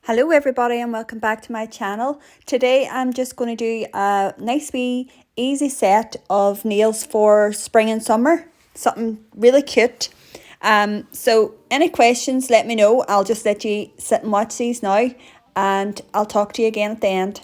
Hello everybody and welcome back to my channel. Today I'm just going to do a nice wee easy set of nails for spring and summer. Something really cute. So any questions, let me know. I'll just let you sit and watch these now and I'll talk to you again at the end.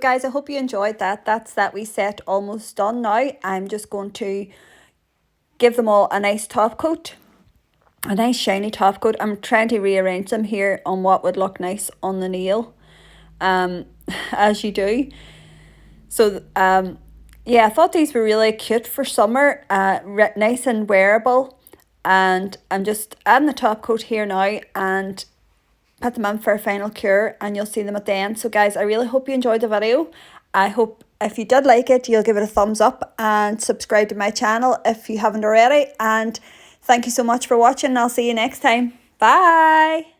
guys, I hope you enjoyed that. That's that wee set almost done now. I'm just going to give them all a nice top coat. A nice shiny top coat. I'm trying to rearrange them here on what would look nice on the nail. As you do. So yeah, I thought these were really cute for summer. Nice and wearable. And I'm just adding the top coat here now and put them on for a final cure, and you'll see them at the end. So guys, I really hope you enjoyed the video. I hope if you did like it, you'll give it a thumbs up and subscribe to my channel if you haven't already. And thank you so much for watching. I'll see you next time. Bye.